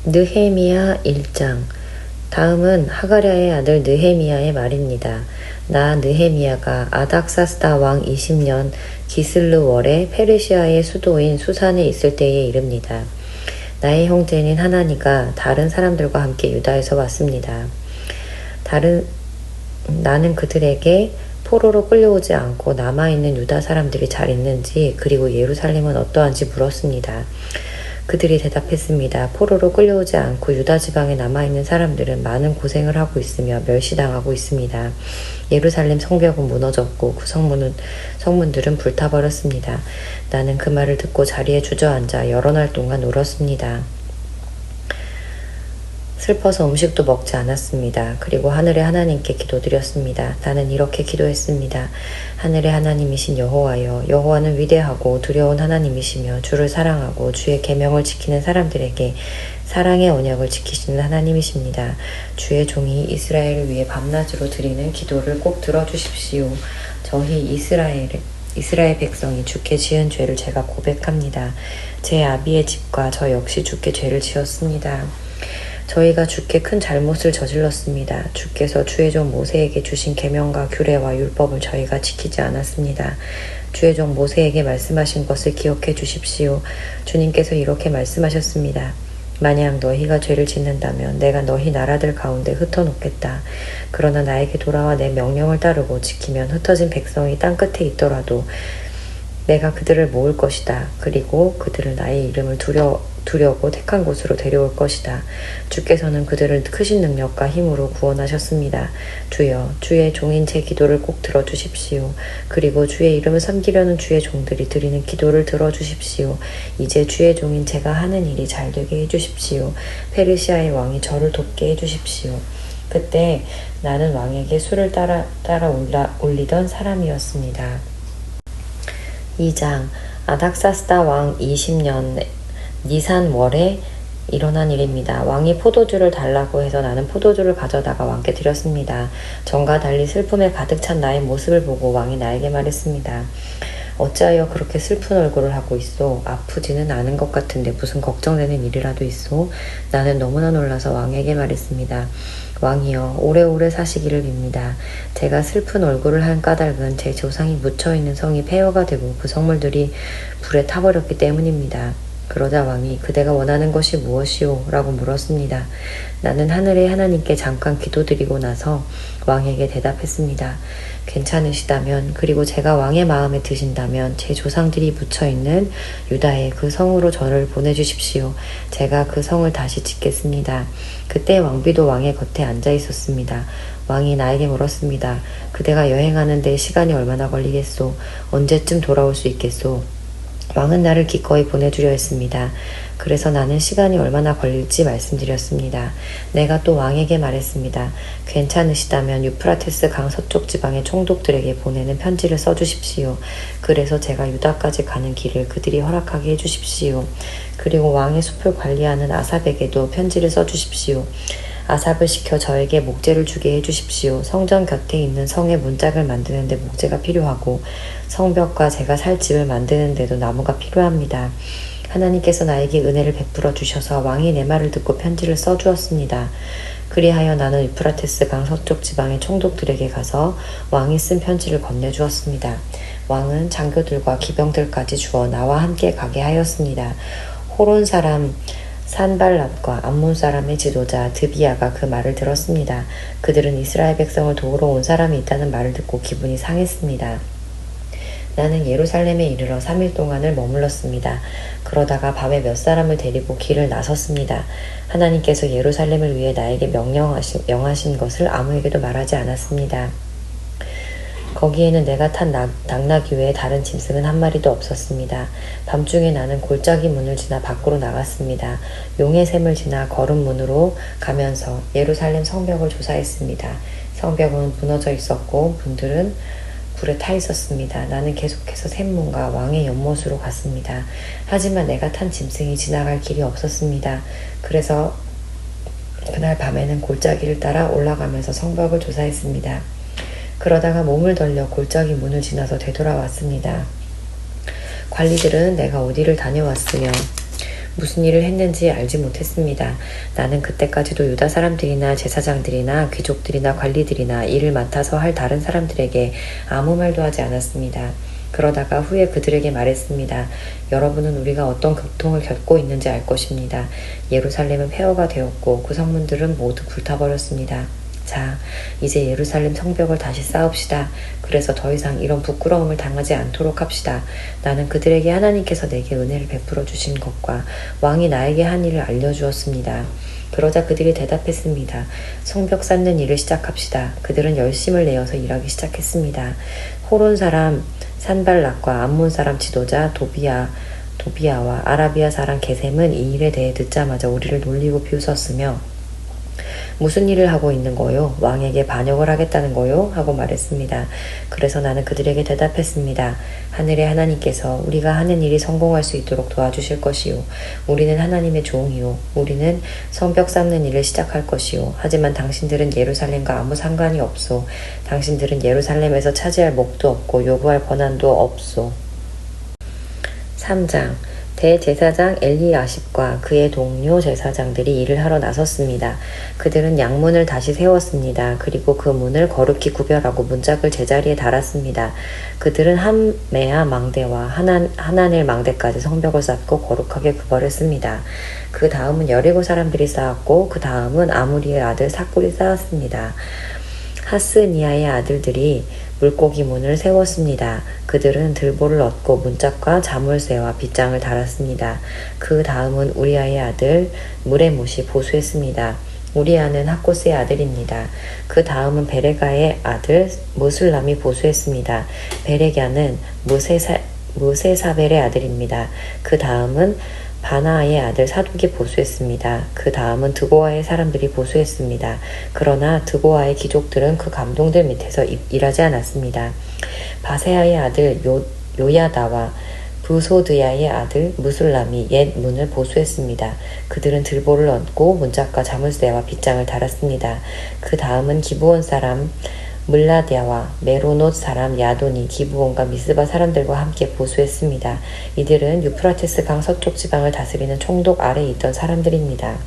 느헤미야 1장. 다음은 하가랴의 아들 느헤미야의 말입니다. 나 느헤미야가 아닥사스다 왕 20년 기슬르월에 페르시아의 수도인 수산에 있을 때에 이릅니다. 나의 형제인 하나니가 다른 사람들과 함께 유다에서 왔습니다. 나는 그들에게 포로로 끌려오지 않고 남아있는 유다 사람들이 잘 있는지 그리고 예루살렘은 어떠한지 물었습니다. 그들이 대답했습니다. 포로로 끌려오지 않고 유다 지방에 남아있는 사람들은 많은 고생을 하고 있으며 멸시당하고 있습니다. 예루살렘 성벽은 무너졌고 그 성문들은 불타버렸습니다. 나는 그 말을 듣고 자리에 주저앉아 여러 날 동안 울었습니다. 슬퍼서 음식도 먹지 않았습니다. 그리고 하늘의 하나님께 기도드렸습니다. 나는 이렇게 기도했습니다. 하늘의 하나님이신 여호와여, 여호와는 위대하고 두려운 하나님이시며 주를 사랑하고 주의 계명을 지키는 사람들에게 사랑의 언약을 지키시는 하나님이십니다. 주의 종이 이스라엘을 위해 밤낮으로 드리는 기도를 꼭 들어주십시오. 저희 이스라엘 백성이 주께 지은 죄를 제가 고백합니다. 제 아비의 집과 저 역시 주께 죄를 지었습니다. 저희가 주께 큰 잘못을 저질렀습니다. 주께서 주의 종 모세에게 주신 계명과 규례와 율법을 저희가 지키지 않았습니다. 주의 종 모세에게 말씀하신 것을 기억해 주십시오. 주님께서 이렇게 말씀하셨습니다. 만약 너희가 죄를 짓는다면 내가 너희 나라들 가운데 흩어놓겠다. 그러나 나에게 돌아와 내 명령을 따르고 지키면 흩어진 백성이 땅끝에 있더라도 내가 그들을 모을 것이다. 그리고 그들을 나의 이름을 두려고 택한 곳으로 데려올 것이다. 주께서는 그들을 크신 능력과 힘으로 구원하셨습니다. 주여, 주의 종인 제 기도를 꼭 들어주십시오. 그리고 주의 이름을 섬기려는 주의 종들이 드리는 기도를 들어주십시오. 이제 주의 종인 제가 하는 일이 잘되게 해주십시오. 페르시아의 왕이 저를 돕게 해주십시오. 그때 나는 왕에게 수를 따라 올리던 사람이었습니다. 2장. 아닥사스다 왕 20년 니산월에 일어난 일입니다. 왕이 포도주를 달라고 해서 나는 포도주를 가져다가 왕께 드렸습니다. 전과 달리 슬픔에 가득 찬 나의 모습을 보고 왕이 나에게 말했습니다. 어찌하여 그렇게 슬픈 얼굴을 하고 있소? 아프지는 않은 것 같은데 무슨 걱정되는 일이라도 있소? 나는 너무나 놀라서 왕에게 말했습니다. 왕이여, 오래오래 사시기를 빕니다. 제가 슬픈 얼굴을 한 까닭은 제 조상이 묻혀있는 성이 폐허가 되고 그 성물들이 불에 타버렸기 때문입니다. 그러자 왕이 그대가 원하는 것이 무엇이오? 라고 물었습니다. 나는 하늘의 하나님께 잠깐 기도드리고 나서 왕에게 대답했습니다. 괜찮으시다면, 그리고 제가 왕의 마음에 드신다면 제 조상들이 묻혀있는 유다의 그 성으로 저를 보내주십시오. 제가 그 성을 다시 짓겠습니다. 그때 왕비도 왕의 겉에 앉아 있었습니다. 왕이 나에게 물었습니다. 그대가 여행하는 데 시간이 얼마나 걸리겠소? 언제쯤 돌아올 수 있겠소? 왕은 나를 기꺼이 보내주려 했습니다. 그래서 나는 시간이 얼마나 걸릴지 말씀드렸습니다. 내가 또 왕에게 말했습니다. 괜찮으시다면 유프라테스 강 서쪽 지방의 총독들에게 보내는 편지를 써주십시오. 그래서 제가 유다까지 가는 길을 그들이 허락하게 해주십시오. 그리고 왕의 숲을 관리하는 아삽에게도 편지를 써주십시오. 아삽을 시켜 저에게 목재를 주게 해주십시오. 성전 곁에 있는 성의 문짝을 만드는데 목재가 필요하고 성벽과 제가 살 집을 만드는데도 나무가 필요합니다. 하나님께서 나에게 은혜를 베풀어 주셔서 왕이 내 말을 듣고 편지를 써주었습니다. 그리하여 나는 유프라테스 강 서쪽 지방의 총독들에게 가서 왕이 쓴 편지를 건네주었습니다. 왕은 장교들과 기병들까지 주어 나와 함께 가게 하였습니다. 호론 사람 산발랏과 암몬 사람의 지도자 드비야가 그 말을 들었습니다. 그들은 이스라엘 백성을 도우러 온 사람이 있다는 말을 듣고 기분이 상했습니다. 나는 예루살렘에 이르러 3일 동안을 머물렀습니다. 그러다가 밤에 몇 사람을 데리고 길을 나섰습니다. 하나님께서 예루살렘을 위해 나에게 명하신 것을 아무에게도 말하지 않았습니다. 거기에는 내가 탄 낙나귀 외에 다른 짐승은 한 마리도 없었습니다. 밤중에 나는 골짜기 문을 지나 밖으로 나갔습니다. 용의 샘을 지나 거름문으로 가면서 예루살렘 성벽을 조사했습니다. 성벽은 무너져 있었고 문들은 불에 타 있었습니다. 나는 계속해서 샘문과 왕의 연못으로 갔습니다. 하지만 내가 탄 짐승이 지나갈 길이 없었습니다. 그래서 그날 밤에는 골짜기를 따라 올라가면서 성벽을 조사했습니다. 그러다가 몸을 돌려 골짜기 문을 지나서 되돌아왔습니다. 관리들은 내가 어디를 다녀왔으며 무슨 일을 했는지 알지 못했습니다. 나는 그때까지도 유다 사람들이나 제사장들이나 귀족들이나 관리들이나 일을 맡아서 할 다른 사람들에게 아무 말도 하지 않았습니다. 그러다가 후에 그들에게 말했습니다. 여러분은 우리가 어떤 고통을 겪고 있는지 알 것입니다. 예루살렘은 폐허가 되었고 그 성문들은 모두 불타버렸습니다. 자, 이제 예루살렘 성벽을 다시 쌓읍시다. 그래서 더 이상 이런 부끄러움을 당하지 않도록 합시다. 나는 그들에게 하나님께서 내게 은혜를 베풀어 주신 것과 왕이 나에게 한 일을 알려주었습니다. 그러자 그들이 대답했습니다. 성벽 쌓는 일을 시작합시다. 그들은 열심을 내어서 일하기 시작했습니다. 호론 사람 산발락과 암몬 사람 지도자 도비아와 아라비아 사람 게셈은 이 일에 대해 듣자마자 우리를 놀리고 비웃었으며 무슨 일을 하고 있는 거요? 왕에게 반역을 하겠다는 거요? 하고 말했습니다. 그래서 나는 그들에게 대답했습니다. 하늘의 하나님께서 우리가 하는 일이 성공할 수 있도록 도와주실 것이요. 우리는 하나님의 종이요. 우리는 성벽 쌓는 일을 시작할 것이요. 하지만 당신들은 예루살렘과 아무 상관이 없소. 당신들은 예루살렘에서 차지할 몫도 없고 요구할 권한도 없소. 3장 대제사장 엘리야십과 그의 동료 제사장들이 일을 하러 나섰습니다. 그들은 양문을 다시 세웠습니다. 그리고 그 문을 거룩히 구별하고 문짝을 제자리에 달았습니다. 그들은 한메아 망대와 하나넬 망대까지 성벽을 쌓고 거룩하게 구별했습니다. 그 다음은 여리고 사람들이 쌓았고 그 다음은 아무리의 아들 삭골이 쌓았습니다. 하스니아의 아들들이 물고기 문을 세웠습니다. 그들은 들보를 얻고 문짝과 자물쇠와 빗장을 달았습니다. 그 다음은 우리아의 아들 무레못이 보수했습니다. 우리아는 하코스의 아들입니다. 그 다음은 베레가의 아들 무술람이 보수했습니다. 베레가는 무세사벨의 아들입니다. 그 다음은 바나아의 아들 사독이 보수했습니다. 그 다음은 드고아의 사람들이 보수했습니다. 그러나 드고아의 귀족들은 그 감독들 밑에서 일하지 않았습니다. 바세아의 아들 요야다와 부소드야의 아들 무술람이 옛 문을 보수했습니다. 그들은 들보를 얹고 문짝과 자물쇠와 빗장을 달았습니다. 그 다음은 기브온 사람 물라디아와 메로노 사람 야돈이 기브온과 미스바 사람들과 함께 보수했습니다. 이들은 유프라테스 강 서쪽 지방을 다스리는 총독 아래에 있던 사람들입니다.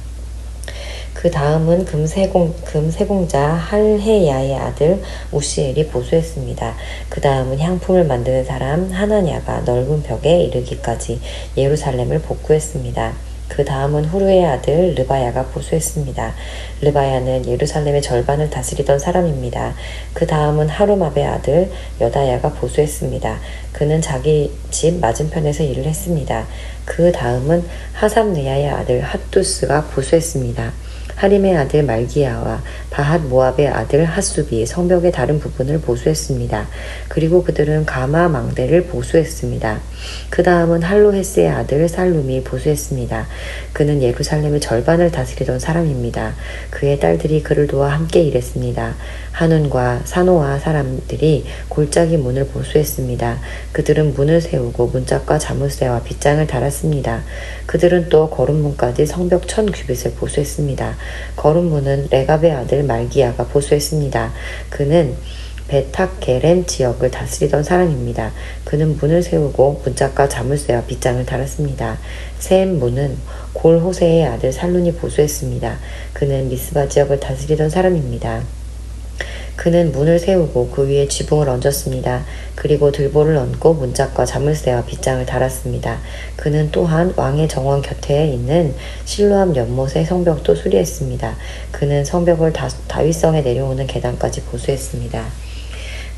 그 다음은 금세공자 할헤야의 아들 우시엘이 보수했습니다. 그 다음은 향품을 만드는 사람 하나냐가 넓은 벽에 이르기까지 예루살렘을 복구했습니다. 그 다음은 후르의 아들 르바야가 보수했습니다. 르바야는 예루살렘의 절반을 다스리던 사람입니다. 그 다음은 하루마베의 아들 여다야가 보수했습니다. 그는 자기 집 맞은편에서 일을 했습니다. 그 다음은 하삼느야의 아들 핫두스가 보수했습니다. 하림의 아들 말기야와 바핫 모압의 아들 핫수비 성벽의 다른 부분을 보수했습니다. 그리고 그들은 가마 망대를 보수했습니다. 그 다음은 할로헤스의 아들 살룸이 보수했습니다. 그는 예루살렘의 절반을 다스리던 사람입니다. 그의 딸들이 그를 도와 함께 일했습니다. 하눈과 사노아 사람들이 골짜기 문을 보수했습니다. 그들은 문을 세우고 문짝과 자물쇠와 빗장을 달았습니다. 그들은 또 거름문까지 성벽 1000규빗을 보수했습니다. 거름문은 레갑의 아들 말기야가 보수했습니다. 그는 베탁게렘 지역을 다스리던 사람입니다. 그는 문을 세우고 문짝과 자물쇠와 빗장을 달았습니다. 셈 문은 골호세의 아들 살룬이 보수했습니다. 그는 미스바 지역을 다스리던 사람입니다. 그는 문을 세우고 그 위에 지붕을 얹었습니다. 그리고 들보를 얹고 문짝과 자물쇠와 빗장을 달았습니다. 그는 또한 왕의 정원 곁에 있는 실로암 연못의 성벽도 수리했습니다. 그는 성벽을 다윗성에 내려오는 계단까지 보수했습니다.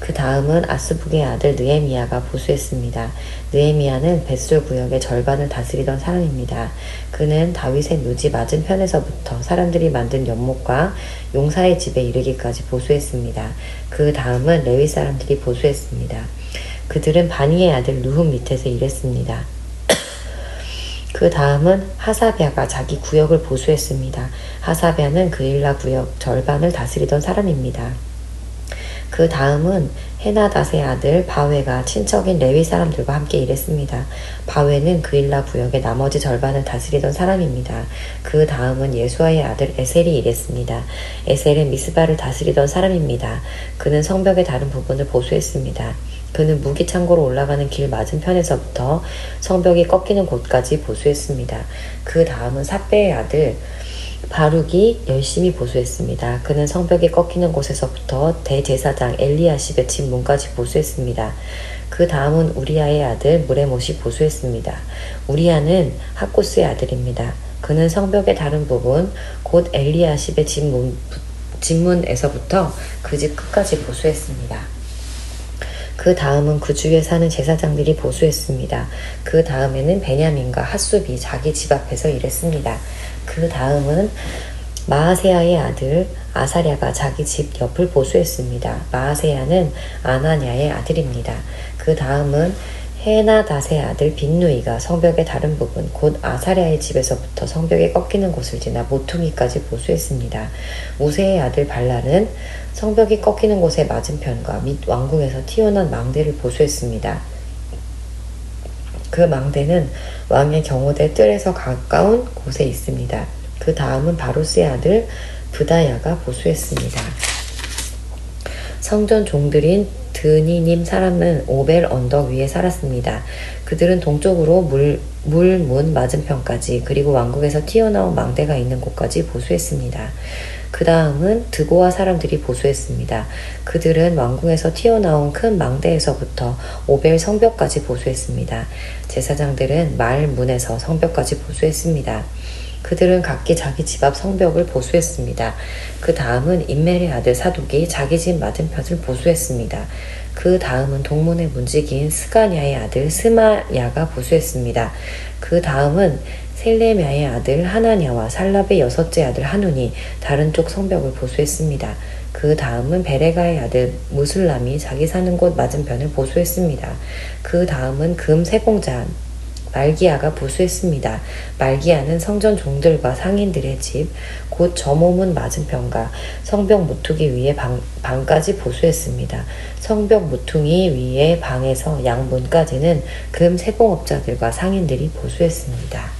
그 다음은 아스북의 아들 느헤미야가 보수했습니다. 느헤미야는 벳술 구역의 절반을 다스리던 사람입니다. 그는 다윗의 묘지 맞은편에서부터 사람들이 만든 연못과 용사의 집에 이르기까지 보수했습니다. 그 다음은 레위 사람들이 보수했습니다. 그들은 바니의 아들 누훔 밑에서 일했습니다. 그 다음은 하사랴가 자기 구역을 보수했습니다. 하사랴는 그일라 구역 절반을 다스리던 사람입니다. 그 다음은 헤나닷의 아들 바웨가 친척인 레위 사람들과 함께 일했습니다. 바웨는 그일라 구역의 나머지 절반을 다스리던 사람입니다. 그 다음은 예수아의 아들 에셀이 일했습니다. 에셀은 미스바를 다스리던 사람입니다. 그는 성벽의 다른 부분을 보수했습니다. 그는 무기창고로 올라가는 길 맞은편에서부터 성벽이 꺾이는 곳까지 보수했습니다. 그 다음은 삿배의 아들 바룩이 열심히 보수했습니다. 그는 성벽이 꺾이는 곳에서부터 대제사장 엘리야십의 집 문까지 보수했습니다. 그 다음은 우리아의 아들 무레못이 보수했습니다. 우리아는 하코스의 아들입니다. 그는 성벽의 다른 부분, 곧 엘리야십의 집문에서부터 그 집 끝까지 보수했습니다. 그 다음은 그 주위에 사는 제사장들이 보수했습니다. 그 다음에는 베냐민과 핫숲이 자기 집 앞에서 일했습니다. 그 다음은 마아세야의 아들 아사랴가 자기 집 옆을 보수했습니다. 마아세야는 아나냐의 아들입니다. 그 다음은 헤나닷의 아들 빈누이가 성벽의 다른 부분, 곧 아사랴의 집에서부터 성벽이 꺾이는 곳을 지나 모퉁이까지 보수했습니다. 우세의 아들 발랄은 성벽이 꺾이는 곳의 맞은편과 및 왕궁에서 튀어나온 망대를 보수했습니다. 그 망대는 왕의 경호대 뜰에서 가까운 곳에 있습니다. 그 다음은 바로스의 아들 브다야가 보수했습니다. 성전 종들인 드니님 사람은 오벨 언덕 위에 살았습니다. 그들은 동쪽으로 물문 맞은편까지 그리고 왕궁에서 튀어나온 망대가 있는 곳까지 보수했습니다. 그 다음은 드고아 사람들이 보수했습니다. 그들은 왕궁에서 튀어나온 큰 망대에서부터 오벨 성벽까지 보수했습니다. 제사장들은 말문에서 성벽까지 보수했습니다. 그들은 각기 자기 집 앞 성벽을 보수했습니다. 그 다음은 임멜의 아들 사독이 자기 집 맞은편을 보수했습니다. 그 다음은 동문의 문지기인 스가냐의 아들 스마야가 보수했습니다. 그 다음은 셀레미아의 아들 하나냐와 살랍의 여섯째 아들 하눈이 다른 쪽 성벽을 보수했습니다. 그 다음은 베레가의 아들 무술람이 자기 사는 곳 맞은편을 보수했습니다. 그 다음은 금 세공자 말기야가 보수했습니다. 말기야는 성전 종들과 상인들의 집, 곧 저모문 맞은편과 성벽 모퉁이 위에 방까지 보수했습니다. 성벽 모퉁이 위에 방에서 양문까지는 금 세공업자들과 상인들이 보수했습니다.